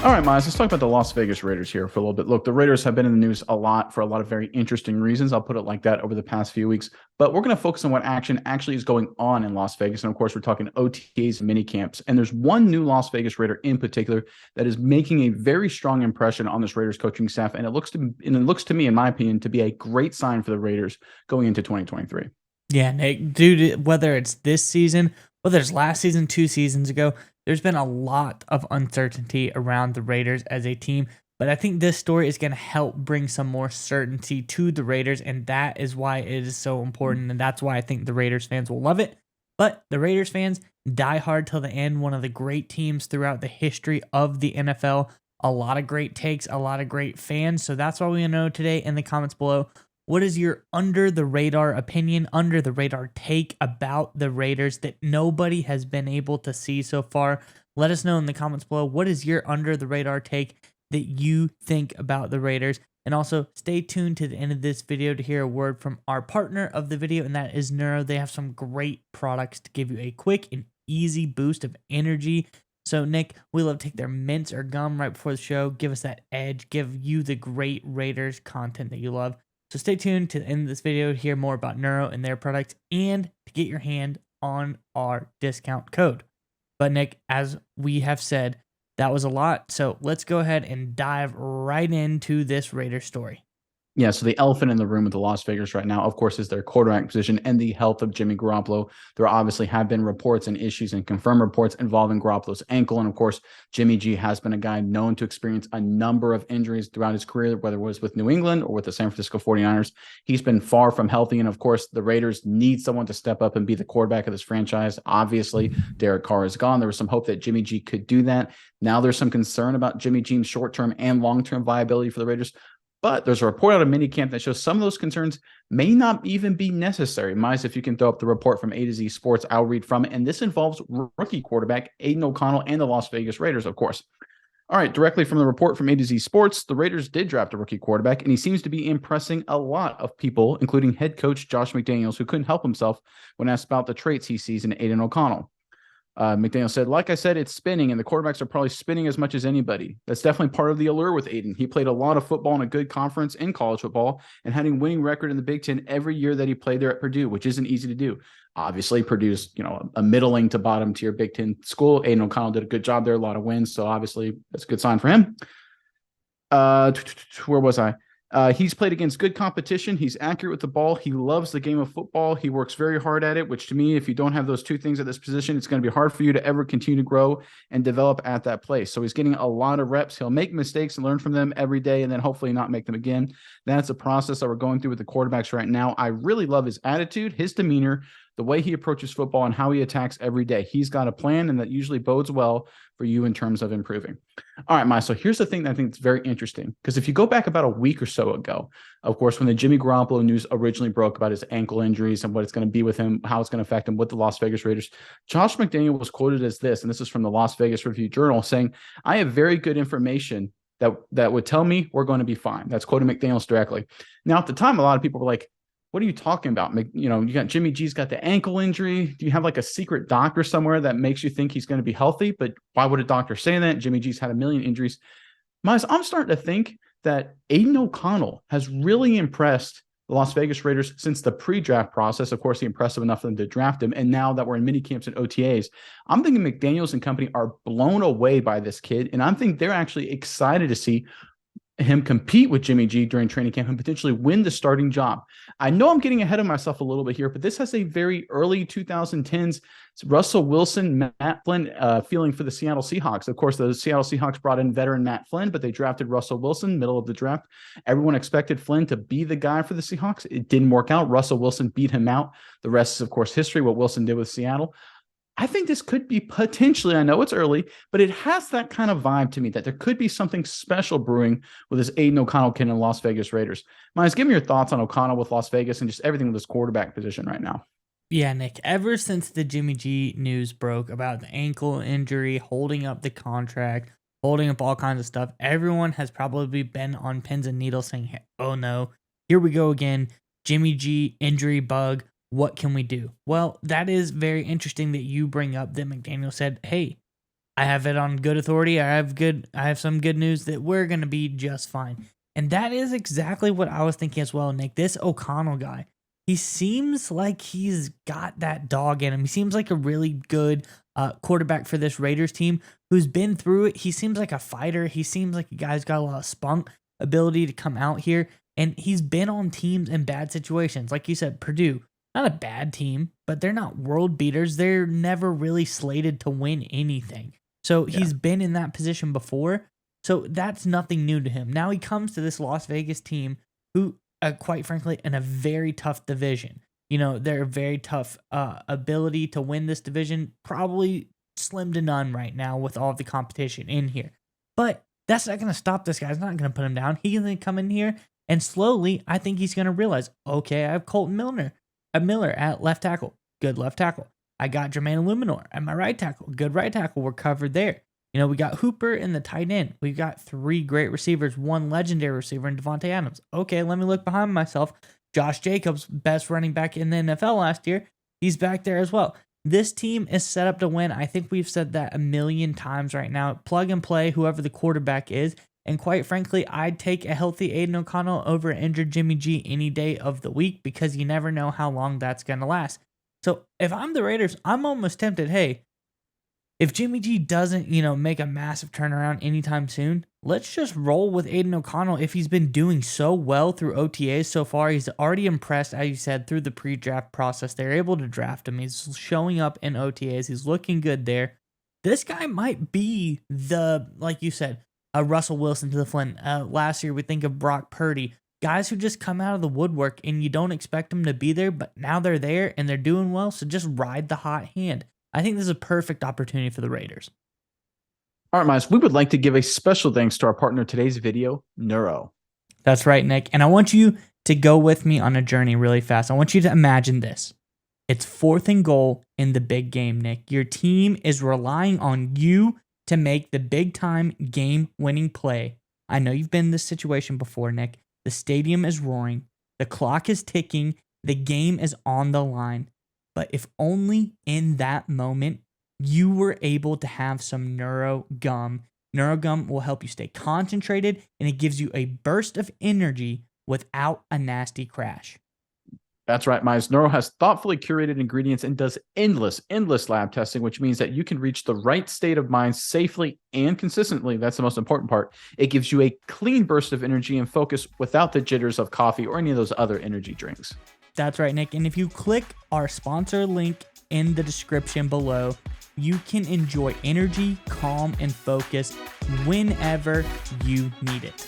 All right, Miles, let's talk about the Las Vegas Raiders here for a little bit. Look, the Raiders have been in the news a lot for a lot of very interesting reasons. I'll put it like that over the past few weeks. But we're going to focus on what action actually is going on in Las Vegas. And of course, we're talking OTAs and mini camps. And there's one new Las Vegas Raider in particular that is making a very strong impression on this Raiders coaching staff. And it looks to me, in my opinion, to be a great sign for the Raiders going into 2023. Yeah, Nick, dude, whether it's this season, whether it's last season, 2 seasons ago, there's been a lot of uncertainty around the Raiders as a team. But I think this story is going to help bring some more certainty to the Raiders, and that is why it is so important. And that's why I think the Raiders fans will love it. But the Raiders fans die hard till the end, one of the great teams throughout the history of the NFL. A lot of great takes, a lot of great fans. So that's what we want to know today in the comments below. What is your under the radar opinion, under the radar take about the Raiders that nobody has been able to see so far? Let us know in the comments below. What is your under the radar take that you think about the Raiders? And also stay tuned to the end of this video to hear a word from our partner of the video, and that is Neuro. They have some great products to give you a quick and easy boost of energy. So, Nick, we love to take their mints or gum right before the show, give us that edge, give you the great Raiders content that you love. So stay tuned to the end of this video to hear more about Neuro and their products and to get your hand on our discount code. But Nick, as we have said, that was a lot. So let's go ahead and dive right into this Raider story. Yeah, so the elephant in the room with the Las Vegas right now, of course, is their quarterback position and the health of Jimmy Garoppolo. There obviously have been reports and issues and confirmed reports involving Garoppolo's ankle. And of course, Jimmy G has been a guy known to experience a number of injuries throughout his career, whether it was with New England or with the San Francisco 49ers. He's been far from healthy. And of course, the Raiders need someone to step up and be the quarterback of this franchise. Obviously, Derek Carr is gone. There was some hope that Jimmy G could do that. Now there's some concern about Jimmy G's short-term and long-term viability for the Raiders. But there's a report out of minicamp that shows some of those concerns may not even be necessary. Mize, if you can throw up the report from A to Z Sports, I'll read from it. And this involves rookie quarterback Aiden O'Connell and the Las Vegas Raiders, of course. All right, directly from the report from A to Z Sports, the Raiders did draft a rookie quarterback, and he seems to be impressing a lot of people, including head coach Josh McDaniels, who couldn't help himself when asked about the traits he sees in Aiden O'Connell. McDaniel said, like I said, it's spinning, and the quarterbacks are probably spinning as much as anybody. That's definitely part of the allure with Aiden. He played a lot of football in a good conference in college football and had a winning record in the Big Ten every year that he played there at Purdue, which isn't easy to do. Obviously, Purdue's, a middling to bottom tier Big Ten school. Aiden O'Connell did a good job there, a lot of wins. So obviously, that's a good sign for him. Where was I? He's played against good competition. He's accurate with the ball. He loves the game of football. He works very hard at it, which to me, if you don't have those two things at this position, it's going to be hard for you to ever continue to grow and develop at that place. So he's getting a lot of reps. He'll make mistakes and learn from them every day and then hopefully not make them again. That's a process that we're going through with the quarterbacks right now. I really love his attitude, his demeanor, the way he approaches football, and how he attacks every day. He's got a plan, and that usually bodes well for you in terms of improving. All right, Maya. So here's the thing that I think is very interesting, because if you go back about a week or so ago, of course, when the Jimmy Garoppolo news originally broke about his ankle injuries and what it's going to be with him, how it's going to affect him with the Las Vegas Raiders, Josh McDaniel was quoted as this, and this is from the Las Vegas Review-Journal, saying, "I have very good information that would tell me we're going to be fine." That's quoting McDaniels directly. Now, at the time, a lot of people were like, what are you talking about? You got Jimmy G's got the ankle injury. Do you have like a secret doctor somewhere that makes you think he's going to be healthy? But why would a doctor say that? Jimmy G's had a million injuries. Miles, I'm starting to think that Aiden O'Connell has really impressed the Las Vegas Raiders since the pre-draft process. Of course, he impressive enough for them to draft him. And now that we're in mini camps and OTAs, I'm thinking McDaniels and company are blown away by this kid. And I'm thinking they're actually excited to see him compete with Jimmy G during training camp and potentially win the starting job. I know I'm getting ahead of myself a little bit here, but this has a very early 2010s Russell Wilson, Matt Flynn feeling for the Seattle Seahawks. Of course, the Seattle Seahawks brought in veteran Matt Flynn, but they drafted Russell Wilson middle of the draft. Everyone expected Flynn to be the guy for the Seahawks. It didn't work out. Russell Wilson beat him out. The rest is, of course, history, what Wilson did with Seattle. I think this could be potentially, I know it's early, but it has that kind of vibe to me that there could be something special brewing with this Aiden O'Connell kid in Las Vegas Raiders. Miles, give me your thoughts on O'Connell with Las Vegas and just everything with his quarterback position right now. Yeah, Nick, ever since the Jimmy G news broke about the ankle injury, holding up the contract, holding up all kinds of stuff, everyone has probably been on pins and needles saying, oh no, here we go again. Jimmy G injury bug. What can we do? Well, that is very interesting that you bring up that McDaniel said, hey, I have it on good authority. I have some good news that we're going to be just fine. And that is exactly what I was thinking as well, Nick. This O'Connell guy, he seems like he's got that dog in him. He seems like a really good quarterback for this Raiders team who's been through it. He seems like a fighter. He seems like a guy who's got a lot of spunk, ability to come out here. And he's been on teams in bad situations. Like you said, Purdue, not a bad team, but they're not world beaters. They're never really slated to win anything. So he's been in that position before. So that's nothing new to him. Now he comes to this Las Vegas team who, quite frankly, in a very tough division. You know, they're a very tough ability to win this division. Probably slim to none right now with all of the competition in here. But that's not going to stop this guy. It's not going to put him down. He's going to come in here and slowly, I think he's going to realize, okay, I have Colton Miller at left tackle. Good left tackle. I got Jermaine Illuminor at my right tackle. Good right tackle. We're covered there. You know, we got Hooper in the tight end. We've got 3 great receivers, 1 legendary receiver in Devontae Adams. Okay, let me look behind myself. Josh Jacobs, best running back in the NFL last year. He's back there as well. This team is set up to win. I think we've said that a million times right now. Plug and play whoever the quarterback is. And quite frankly, I'd take a healthy Aiden O'Connell over injured Jimmy G any day of the week because you never know how long that's going to last. So if I'm the Raiders, I'm almost tempted, hey, if Jimmy G doesn't, make a massive turnaround anytime soon, let's just roll with Aiden O'Connell. If he's been doing so well through OTAs so far, he's already impressed, as you said, through the pre-draft process. They're able to draft him. He's showing up in OTAs. He's looking good there. This guy might be like you said, a Russell Wilson to the Flint. Last year, we think of Brock Purdy. Guys who just come out of the woodwork and you don't expect them to be there, but now they're there and they're doing well, so just ride the hot hand. I think this is a perfect opportunity for the Raiders. All right, Miles, we would like to give a special thanks to our partner in today's video, Neuro. That's right, Nick. And I want you to go with me on a journey really fast. I want you to imagine this. It's 4th and goal in the big game, Nick. Your team is relying on you to make the big-time game-winning play. I know you've been in this situation before, Nick. The stadium is roaring. The clock is ticking. The game is on the line. But if only in that moment you were able to have some Neuro Gum. Neuro Gum will help you stay concentrated, and it gives you a burst of energy without a nasty crash. That's right, Miles. Neuro has thoughtfully curated ingredients and does endless lab testing, which means that you can reach the right state of mind safely and consistently. That's the most important part. It gives you a clean burst of energy and focus without the jitters of coffee or any of those other energy drinks. That's right, Nick. And if you click our sponsor link in the description below, you can enjoy energy, calm, and focus whenever you need it.